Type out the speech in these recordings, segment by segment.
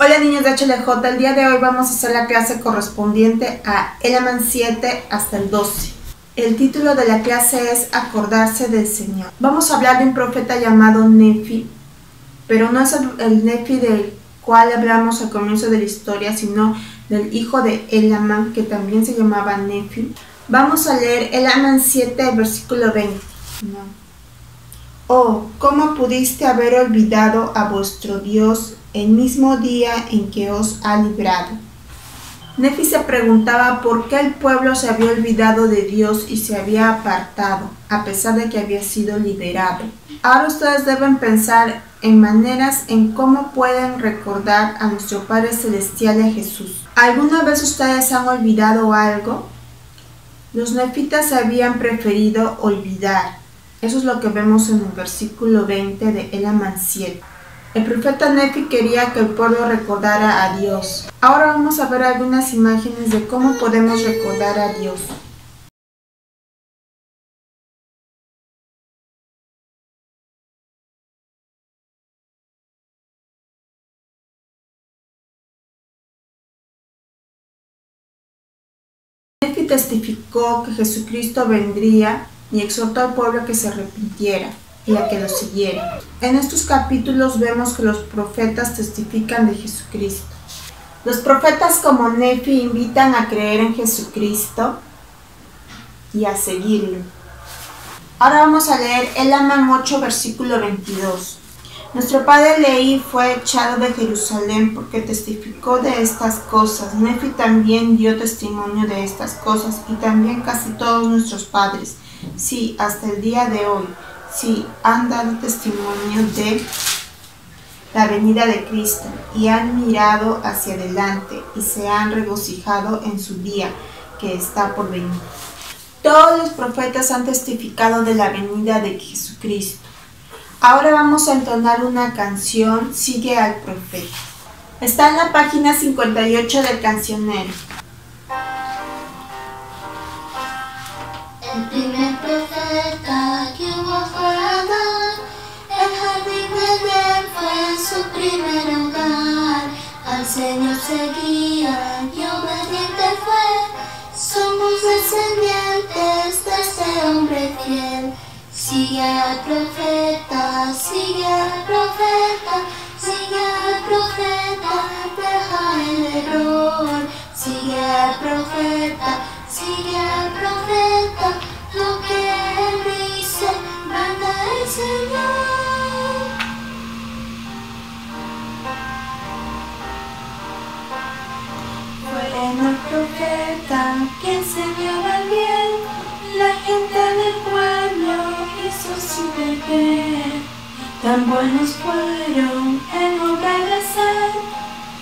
Hola niños de HLJ, el día de hoy vamos a hacer la clase correspondiente a Elaman 7 hasta el 12. El título de la clase es Acordarse del Señor. Vamos a hablar de un profeta llamado Nefi, pero no es el Nefi del cual hablamos al comienzo de la historia, sino del hijo de Elaman, que también se llamaba Nefi. Vamos a leer Elaman 7, versículo 20. Oh, ¿cómo pudiste haber olvidado a vuestro Dios el mismo día en que os ha librado? Nefi se preguntaba por qué el pueblo se había olvidado de Dios y se había apartado, a pesar de que había sido liberado. Ahora ustedes deben pensar en maneras en cómo pueden recordar a nuestro Padre Celestial y a Jesús. ¿Alguna vez ustedes han olvidado algo? Los nefitas habían preferido olvidar. Eso es lo que vemos en el versículo 20 de Elaman 7. El profeta Nefi quería que el pueblo recordara a Dios. Ahora vamos a ver algunas imágenes de cómo podemos recordar a Dios. Nefi testificó que Jesucristo vendría y exhortó al pueblo a que se arrepintiera y a que lo siguiera. En estos capítulos vemos que los profetas testifican de Jesucristo. Los profetas como Nefi invitan a creer en Jesucristo y a seguirlo. Ahora vamos a leer Elaman 8, versículo 22. Nuestro padre Leí fue echado de Jerusalén porque testificó de estas cosas. Nefi también dio testimonio de estas cosas, y también casi todos nuestros padres. Sí, hasta el día de hoy, sí, han dado testimonio de la venida de Cristo, y han mirado hacia adelante, y se han regocijado en su día, que está por venir. Todos los profetas han testificado de la venida de Jesucristo. Ahora vamos a entonar una canción, Sigue al Profeta. Está en la página 58 del cancionero. El primer profeta que hubo fue Adán, el jardín de Edén fue su primer hogar. Al Señor seguía y obediente fue, somos descendientes de este hombre fiel. Sigue al profeta, sigue al profeta, sigue al profeta, deja el error. Sigue al profeta, sigue al profeta, lo que él dice, manda el Señor. Fue el profeta que enseñaba el bien, la gente del pueblo hizo su deber. Tan buenos fueron en obedecer,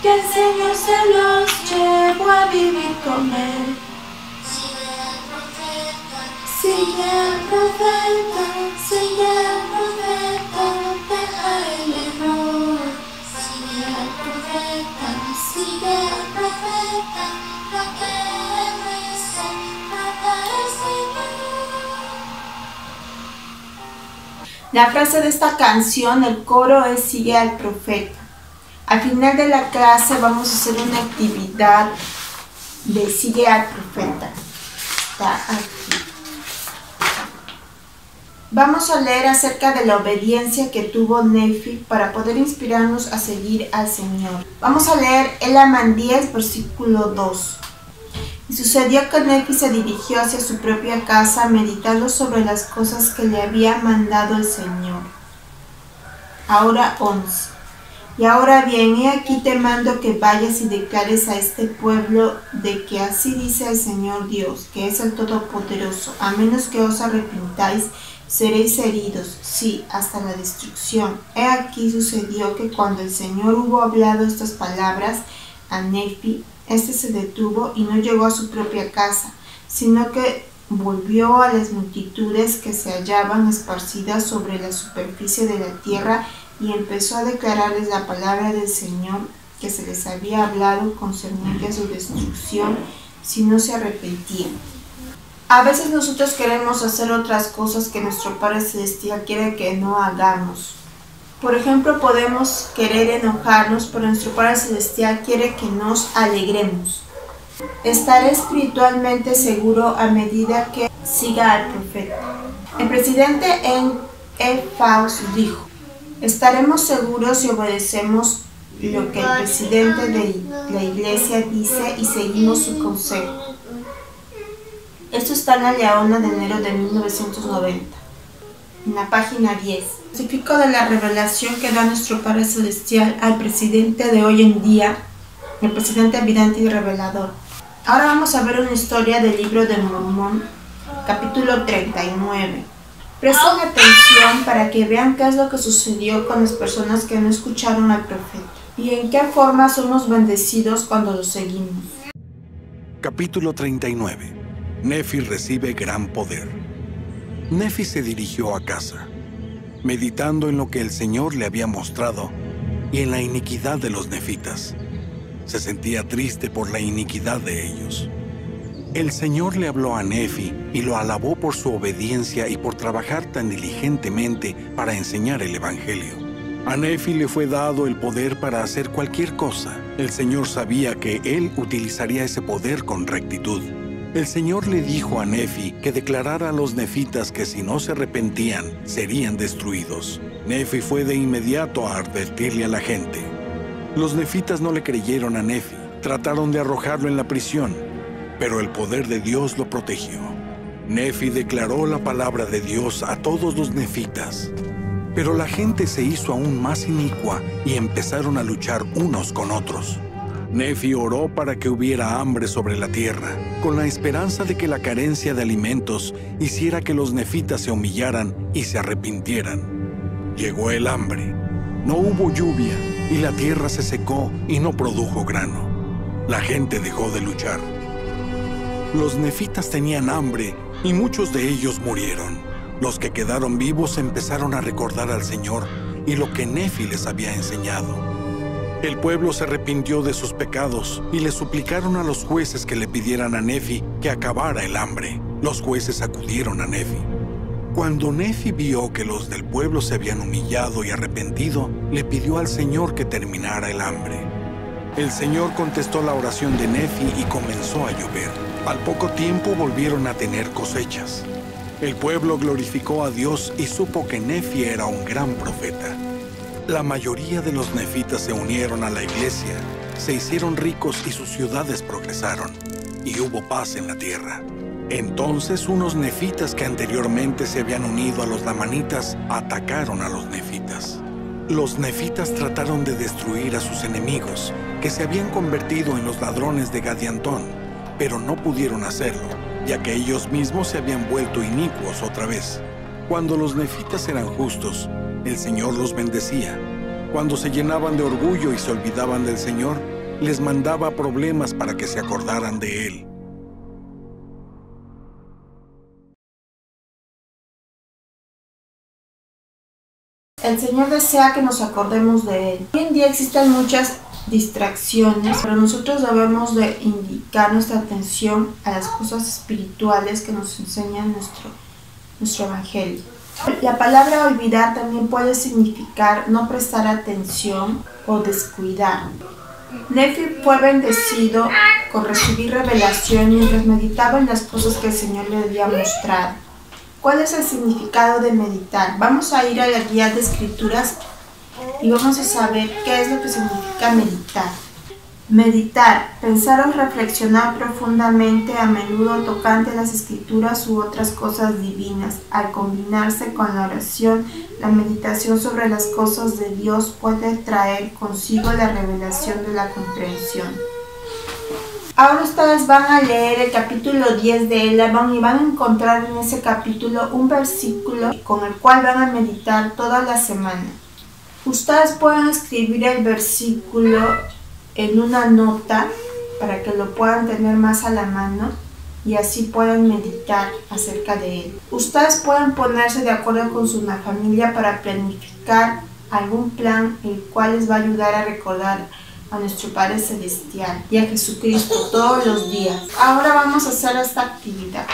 que el Señor se los llevó a vivir con él. Sigue al profeta, sigue al profeta, deja el error. Sigue al profeta, sigue al profeta, lo que él dice, manda el Señor. La frase de esta canción, el coro es Sigue al Profeta. Al final de la clase vamos a hacer una actividad de Sigue al Profeta. Está aquí. Vamos a leer acerca de la obediencia que tuvo Nefi para poder inspirarnos a seguir al Señor. Vamos a leer Elaman 10, versículo 2. Y sucedió que Nefi se dirigió hacia su propia casa, meditando sobre las cosas que le había mandado el Señor. Ahora 11. Y ahora bien, he aquí te mando que vayas y declares a este pueblo de que así dice el Señor Dios, que es el Todopoderoso, a menos que os arrepintáis, seréis heridos, sí, hasta la destrucción. He aquí sucedió que cuando el Señor hubo hablado estas palabras a Nefi, este se detuvo y no llegó a su propia casa, sino que volvió a las multitudes que se hallaban esparcidas sobre la superficie de la tierra y empezó a declararles la palabra del Señor que se les había hablado concerniente a su destrucción si no se arrepentían. A veces nosotros queremos hacer otras cosas que nuestro Padre Celestial quiere que no hagamos. Por ejemplo, podemos querer enojarnos, pero nuestro Padre Celestial quiere que nos alegremos. Estaré espiritualmente seguro a medida que siga al profeta. El presidente E. Faust dijo: estaremos seguros si obedecemos lo que el presidente de la iglesia dice y seguimos su consejo. Esto está en la Leona de enero de 1990, en la página 10. Testifico de la revelación que da nuestro Padre Celestial al presidente de hoy en día, el presidente evidente y revelador. Ahora vamos a ver una historia del libro de Mormón, capítulo 39. Presten atención para que vean qué es lo que sucedió con las personas que no escucharon al profeta y en qué forma somos bendecidos cuando lo seguimos. Capítulo 39. Nefi recibe gran poder. Nefi se dirigió a casa, meditando en lo que el Señor le había mostrado y en la iniquidad de los nefitas. Se sentía triste por la iniquidad de ellos. El Señor le habló a Nefi y lo alabó por su obediencia y por trabajar tan diligentemente para enseñar el Evangelio. A Nefi le fue dado el poder para hacer cualquier cosa. El Señor sabía que él utilizaría ese poder con rectitud. El Señor le dijo a Nefi que declarara a los nefitas que si no se arrepentían, serían destruidos. Nefi fue de inmediato a advertirle a la gente. Los nefitas no le creyeron a Nefi. Trataron de arrojarlo en la prisión, pero el poder de Dios lo protegió. Nefi declaró la palabra de Dios a todos los nefitas. Pero la gente se hizo aún más inicua y empezaron a luchar unos con otros. Nefi oró para que hubiera hambre sobre la tierra, con la esperanza de que la carencia de alimentos hiciera que los nefitas se humillaran y se arrepintieran. Llegó el hambre. No hubo lluvia y la tierra se secó y no produjo grano. La gente dejó de luchar. Los nefitas tenían hambre y muchos de ellos murieron. Los que quedaron vivos empezaron a recordar al Señor y lo que Nefi les había enseñado. El pueblo se arrepintió de sus pecados y le suplicaron a los jueces que le pidieran a Nefi que acabara el hambre. Los jueces acudieron a Nefi. Cuando Nefi vio que los del pueblo se habían humillado y arrepentido, le pidió al Señor que terminara el hambre. El Señor contestó la oración de Nefi y comenzó a llover. Al poco tiempo volvieron a tener cosechas. El pueblo glorificó a Dios y supo que Nefi era un gran profeta. La mayoría de los nefitas se unieron a la iglesia, se hicieron ricos y sus ciudades progresaron, y hubo paz en la tierra. Entonces unos nefitas que anteriormente se habían unido a los lamanitas atacaron a los nefitas. Los nefitas trataron de destruir a sus enemigos, que se habían convertido en los ladrones de Gadiantón, pero no pudieron hacerlo, ya que ellos mismos se habían vuelto inicuos otra vez. Cuando los nefitas eran justos, el Señor los bendecía. Cuando se llenaban de orgullo y se olvidaban del Señor, les mandaba problemas para que se acordaran de Él. El Señor desea que nos acordemos de Él. Hoy en día existen muchas distracciones, pero nosotros debemos de indicar nuestra atención a las cosas espirituales que nos enseña nuestro Evangelio. La palabra olvidar también puede significar no prestar atención o descuidar. Nefi fue bendecido con recibir revelación mientras meditaba en las cosas que el Señor le había mostrado. ¿Cuál es el significado de meditar? Vamos a ir a la guía de escrituras y vamos a saber qué es lo que significa meditar. Meditar, pensar o reflexionar profundamente, a menudo tocante las escrituras u otras cosas divinas. Al combinarse con la oración, la meditación sobre las cosas de Dios puede traer consigo la revelación de la comprensión. Ahora ustedes van a leer el capítulo 10 de Elabón y van a encontrar en ese capítulo un versículo con el cual van a meditar toda la semana. Ustedes pueden escribir el versículo en una nota para que lo puedan tener más a la mano y así puedan meditar acerca de él. Ustedes pueden ponerse de acuerdo con su familia para planificar algún plan el cual les va a ayudar a recordar a nuestro Padre Celestial y a Jesucristo todos los días. Ahora vamos a hacer esta actividad.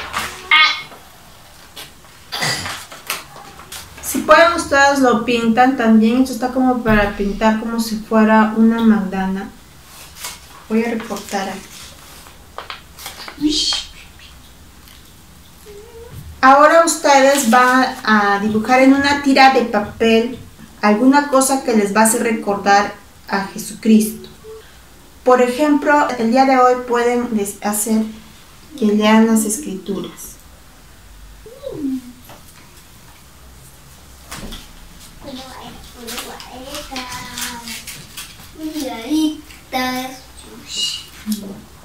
Si pueden pueden, ustedes lo pintan también. Esto está como para pintar como si fuera una mandana. Voy a recortar aquí. Ahora ustedes van a dibujar en una tira de papel alguna cosa que les va a hacer recordar a Jesucristo. Por ejemplo, el día de hoy pueden hacer que lean las escrituras.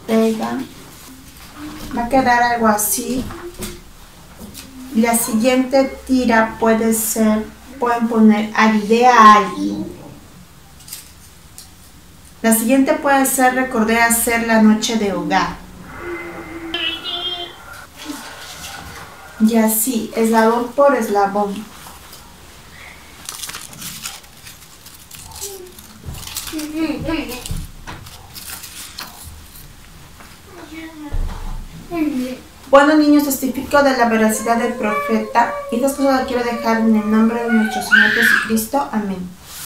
Pegan. Va a quedar algo así. La siguiente tira pueden poner ayudé a alguien. La siguiente puede ser recordé hacer la noche de hogar. Y así, eslabón por eslabón. Bueno, niños, testifico de la veracidad del profeta y estas cosas las quiero dejar en el nombre de nuestro Señor Jesucristo. Amén.